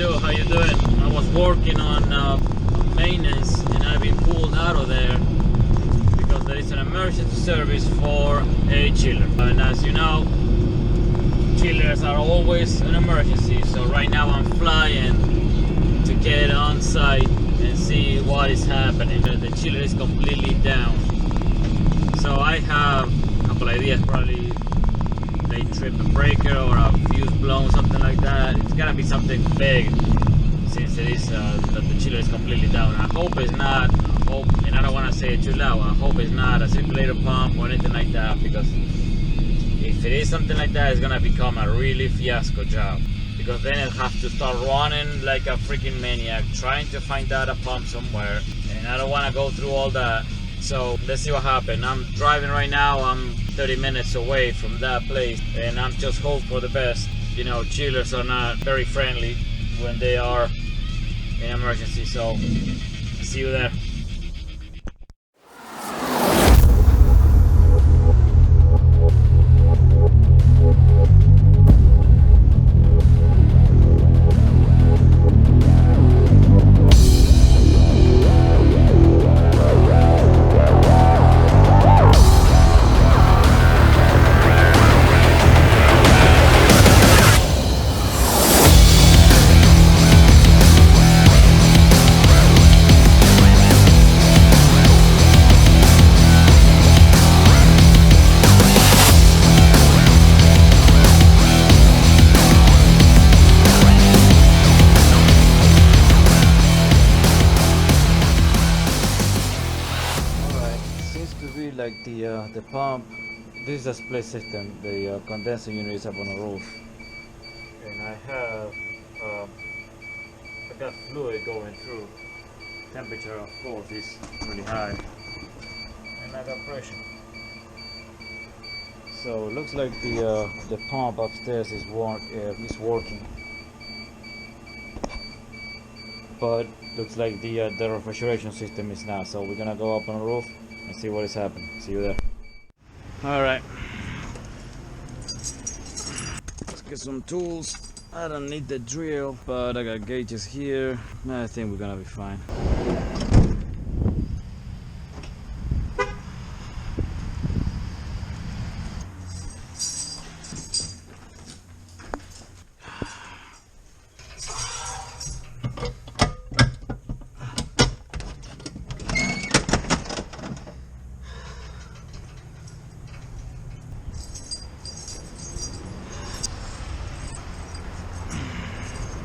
Joe, how you doing? I was working on maintenance and I've been pulled out of there because there is an emergency service for a chiller. And as you know, chillers are always an emergency. So right now I'm flying to get on site and see what is happening. The chiller is completely down. So I have a couple ideas. Probably they trip a breaker or a fuse blown, something like that. It's gotta be something big since it is that the chiller is completely down. I hope it's not, and I don't want to say it too loud, I hope it's not a circulator pump or anything like that, because if it is something like that, it's gonna become a really fiasco job, because then I'll have to start running like a freaking maniac trying to find out a pump somewhere, and I don't want to go through all that. So let's see what happens. I'm driving right now. I'm 30 minutes away from that place, and I'm just hoping for the best. You know, chillers are not very friendly when they are in emergency. So see you there. Like the pump, this is a split system. The condenser unit is up on the roof, and I got fluid going through. Temperature, of course, is really high, and I got pressure. So it looks like the pump upstairs is working, but looks like the refrigeration system is not. So we're gonna go up on the roof and see what is happening. See you there. All right, let's get some tools. I don't need the drill, but I got gauges here. I think we're gonna be fine.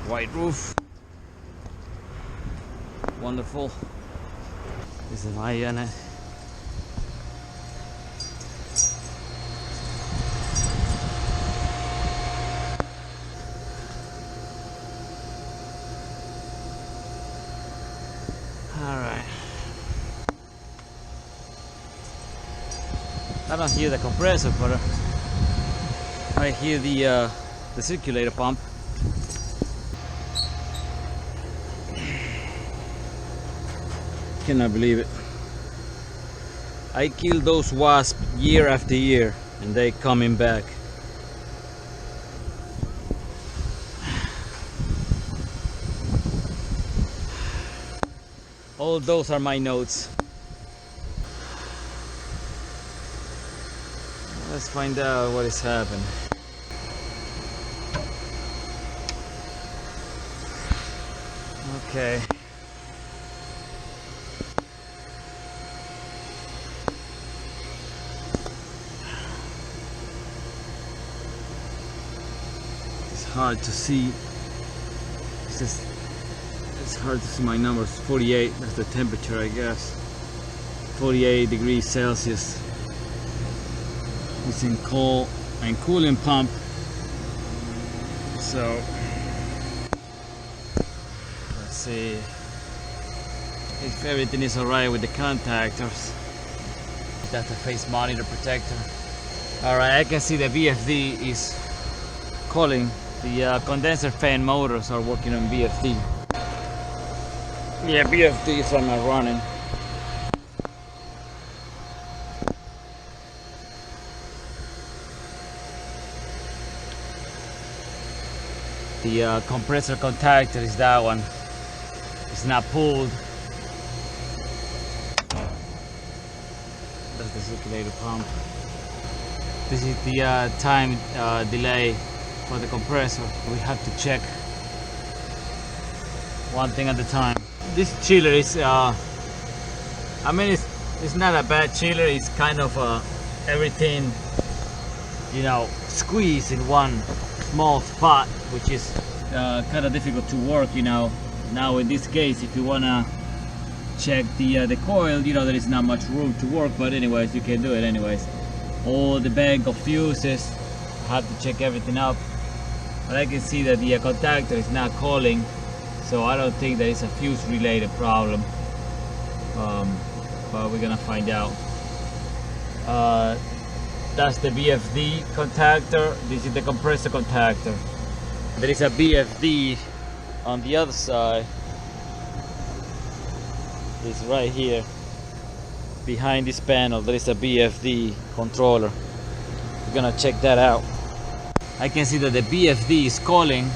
White roof, wonderful. This is my unit. All right. I don't hear the compressor, but I hear the circulator pump. Cannot believe it. I kill those wasps year after year and they coming back. All those are my notes. Let's find out what is happening. Okay. Hard to see. It's hard to see my numbers. 48, that's the temperature, I guess. 48 degrees Celsius. It's in cold and cooling pump. So let's see if everything is alright with the contactors. That's the face monitor protector. Alright, I can see the VFD is calling. The condenser fan motors are working on VFD. Yeah, VFDs are not running. The compressor contactor is that one. It's not pulled. That's the circulator pump. This is the time delay for the compressor. We have to check one thing at a time. This chiller is, I mean, it's not a bad chiller. It's kind of everything, you know, squeezed in one small spot, which is kind of difficult to work, you know. Now in this case, if you wanna check the coil, you know, there is not much room to work, but anyways, you can do it anyways. All the bank of fuses, I have to check everything up, but I can see that the contactor is not calling, so I don't think that it's a fuse related problem, but we're gonna find out. That's the VFD contactor. This is the compressor contactor. There is a VFD on the other side. It's right here. Behind this panel there is a VFD controller. We're gonna check that out. I can see that the VFD is calling.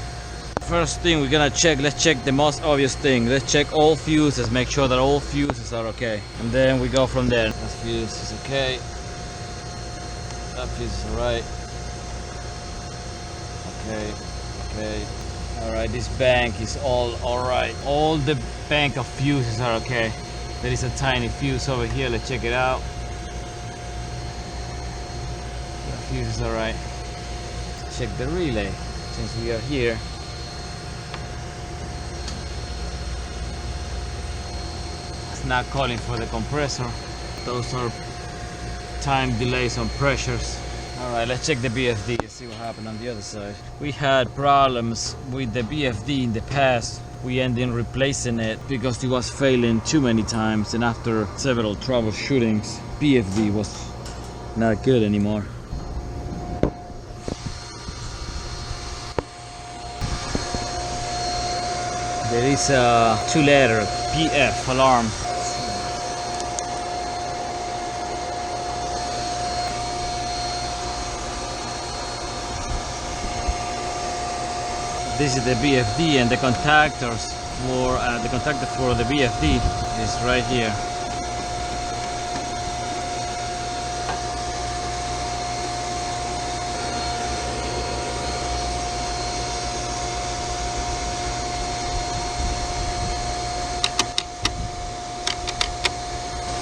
First thing we're gonna check, let's check the most obvious thing. Let's check all fuses, make sure that all fuses are okay. And then we go from there. That fuse is okay. That fuse is alright. Okay. Alright, this bank is all alright. All the bank of fuses are okay. There is a tiny fuse over here, let's check it out. The fuse is alright. Check the relay since we are here. It's not calling for the compressor. Those are time delays on pressures. Alright, let's check the BFD and see what happened on the other side. We had problems with the BFD in the past. We ended up replacing it because it was failing too many times, and after several troubleshootings, BFD was not good anymore. There is a 2-letter PF alarm. This is the BFD, and the contactors for the contactor for the BFD is right here.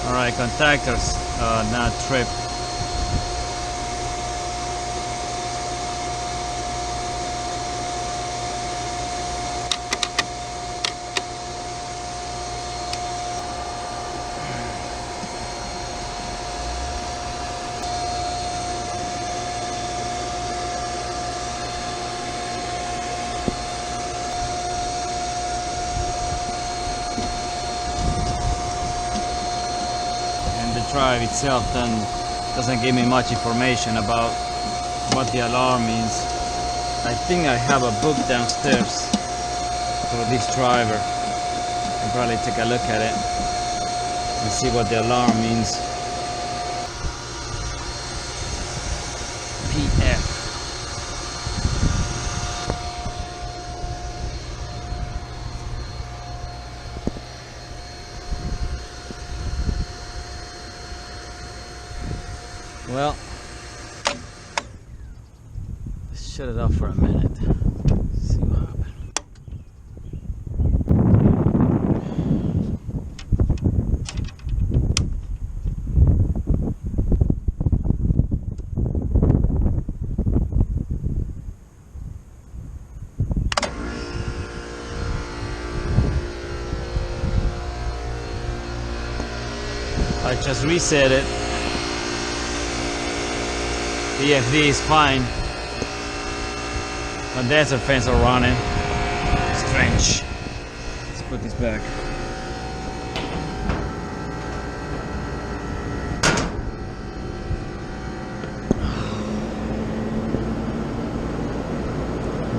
Alright, contactors not tripped. Drive itself then doesn't give me much information about what the alarm means. I think I have a book downstairs for this driver. I'll probably take a look at it and see what the alarm means. PF. Well, let's shut it off for a minute. See what happens. I just reset it. VFD is fine. Condenser fans are running. Strange. Let's put this back.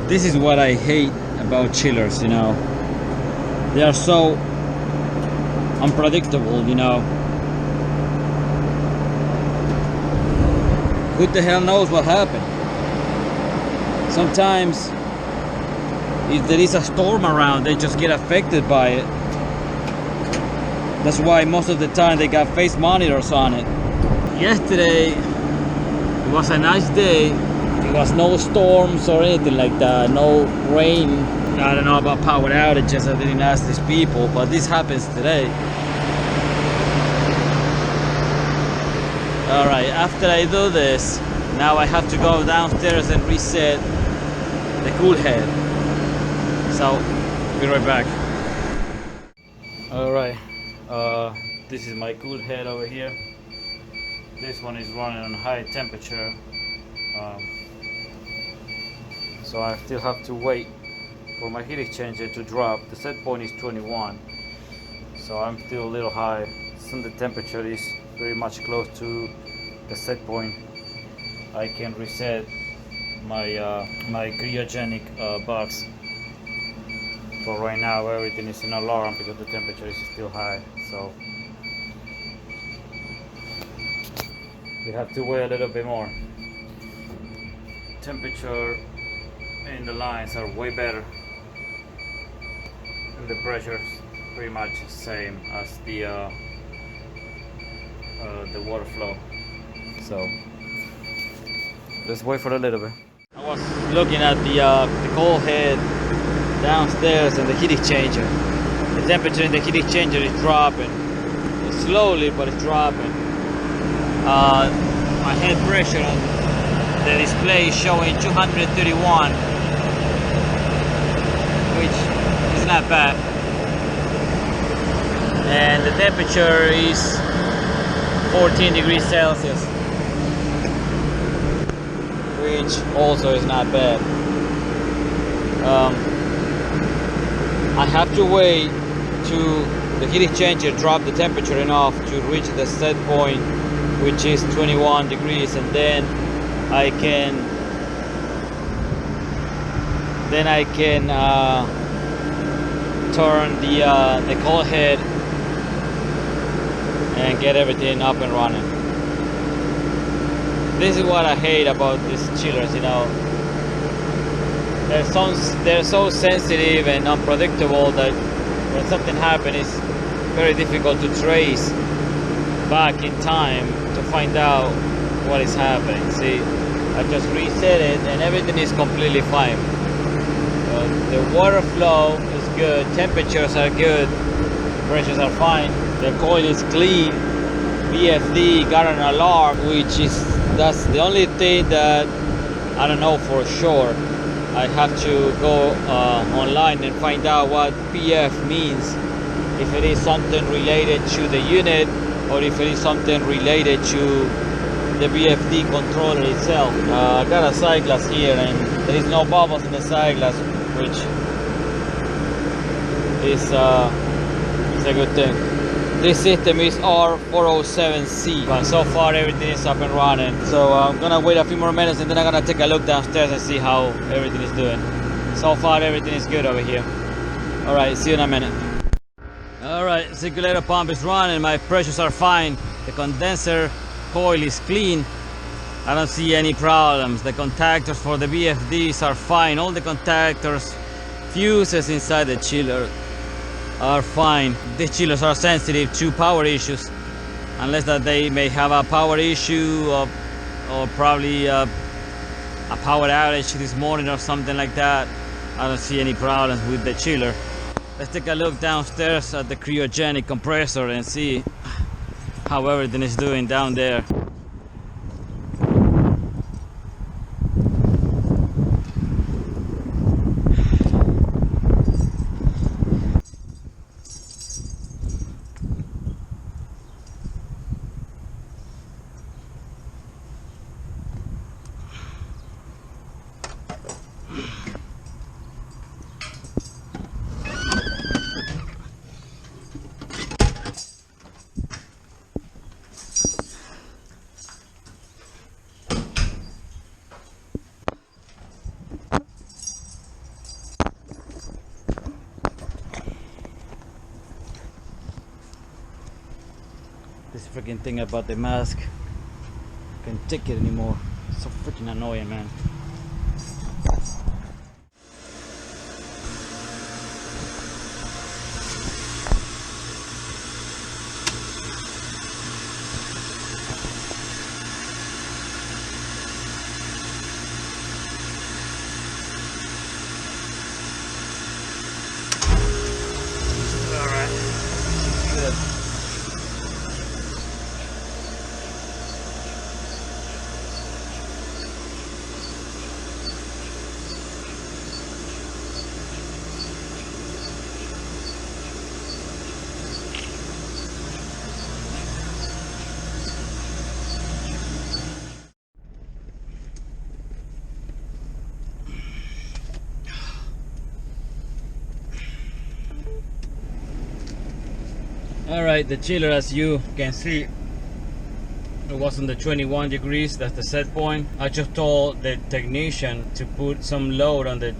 This is what I hate about chillers, you know. They are so unpredictable, you know. Who the hell knows what happened? Sometimes if there is a storm around, they just get affected by it. That's why most of the time they got face monitors on it. Yesterday it was a nice day. There was no storms or anything like that, no rain. I don't know about power outages, I didn't ask these people, but this happens today. Alright, after I do this, now I have to go downstairs and reset the cool head. So, I'll be right back. Alright, this is my cool head over here. This one is running on high temperature. So I still have to wait for my heat exchanger to drop. The set point is 21. So I'm still a little high. Since the temperature is very much close to the set point, I can reset my my cryogenic box. But right now everything is in alarm because the temperature is still high. So we have to wait a little bit more. Temperature in the lines are way better, and the pressure is pretty much the same as the water flow. So let's wait for a little bit. I was looking at the cold head downstairs and the heat exchanger. The temperature in the heat exchanger is dropping. It's slowly, but it's dropping. My head pressure on the display is showing 231, which is not bad. And the temperature is 14 degrees Celsius, which also is not bad. I have to wait to the heat exchanger drop the temperature enough to reach the set point, which is 21 degrees, and then I can turn the cold head and get everything up and running. This is what I hate about these chillers, you know. They're so sensitive and unpredictable that when something happens, it's very difficult to trace back in time to find out what is happening. See, I just reset it and everything is completely fine. The water flow is good, temperatures are good, pressures are fine, the coil is clean, VFD got an alarm, that's the only thing that I don't know for sure. I have to go online and find out what PF means, if it is something related to the unit or if it is something related to the VFD controller itself. I got a side glass here and there is no bubbles in the side glass, which is a good thing. This system is R407C, but so far everything is up and running. So I'm gonna wait a few more minutes and then I'm gonna take a look downstairs and see how everything is doing. So far everything is good over here. Alright, see you in a minute. Alright, circulator pump is running, my pressures are fine. The condenser coil is clean. I don't see any problems. The contactors for the VFDs are fine. All the contactors, fuses inside the chiller are fine. The chillers are sensitive to power issues, unless that they may have a power issue or probably a power outage this morning or something like that. I don't see any problems with the chiller. Let's take a look downstairs at the cryogenic compressor and see how everything is doing down there. This freaking thing about the mask, I can't take it anymore. It's so freaking annoying, man. Alright, the chiller, as you can see, it was on the 21 degrees. That's the set point. I just told the technician to put some load on the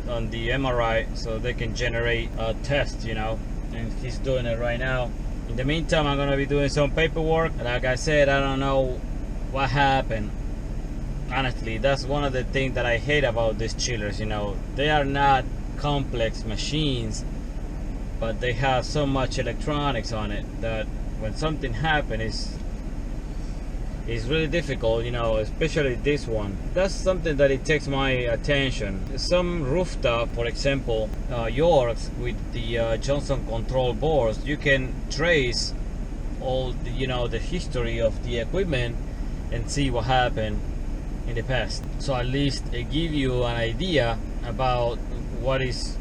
MRI so they can generate a test, you know, and he's doing it right now. In the meantime, I'm gonna be doing some paperwork. Like I said, I don't know what happened. Honestly, that's one of the things that I hate about these chillers. You know, they are not complex machines, but they have so much electronics on it that when something happens, it's really difficult, you know, especially this one. That's something that it takes my attention. Some rooftop, for example, Yorks with the Johnson control boards, you can trace all the, you know, the history of the equipment and see what happened in the past. So at least it give you an idea about what is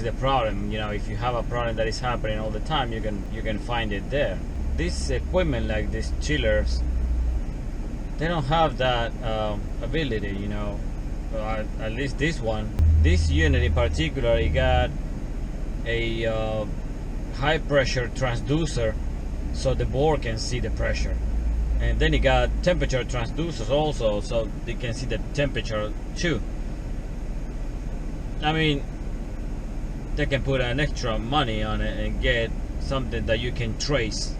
the problem. You know, if you have a problem that is happening all the time, you can find it there. This equipment, like these chillers, they don't have that ability, you know. At least this one, this unit in particular, it got a high pressure transducer so the board can see the pressure, and then it got temperature transducers also so they can see the temperature too. I mean, they can put an extra money on it and get something that you can trace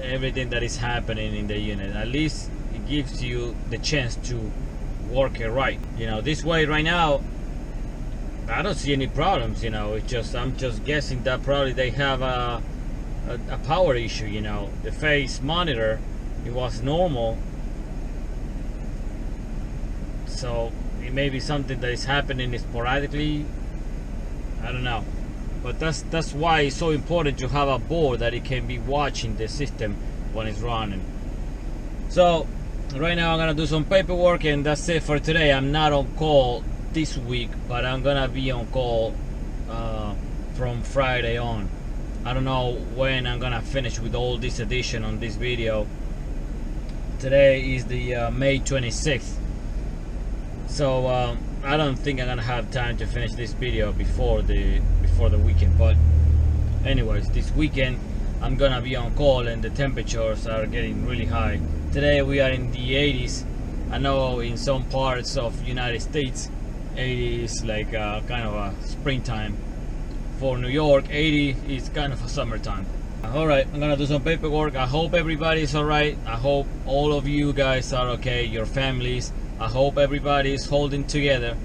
everything that is happening in the unit. At least it gives you the chance to work it right. You know, this way right now I don't see any problems. You know, it's just, I'm just guessing that probably they have a power issue. You know, the phase monitor, it was normal, so it may be something that is happening sporadically. I don't know. But that's why it's so important to have a board that it can be watching the system when it's running. So right now I'm gonna do some paperwork, and that's it for today. I'm not on call this week, but I'm gonna be on call from Friday on. I don't know when I'm gonna finish with all this edition on this video. Today is the May 26th, so I don't think I'm gonna have time to finish this video before the weekend. But anyways, this weekend I'm gonna be on call, and the temperatures are getting really high. Today we are in the 80s. I know in some parts of United States 80 is like kind of a springtime. For New York, 80 is kind of a summertime. Alright, I'm gonna do some paperwork. I hope everybody's alright. I hope all of you guys are okay, your families. I hope everybody is holding together.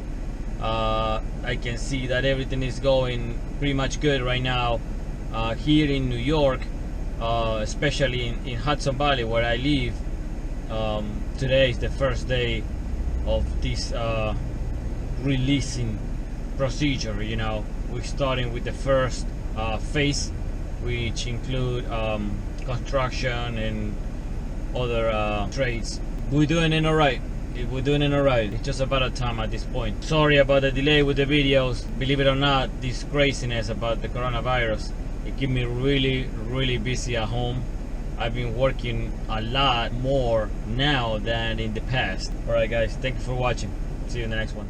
I can see that everything is going pretty much good right now here in New York, especially in Hudson Valley where I live. Today is the first day of this releasing procedure. You know, we're starting with the first phase, which include construction and other trades. We're doing it alright. We're doing it alright. It's just about a time at this point. Sorry about the delay with the videos. Believe it or not, this craziness about the coronavirus, it keeps me really busy at home. I've been working a lot more now than in the past. Alright guys, thank you for watching. See you in the next one.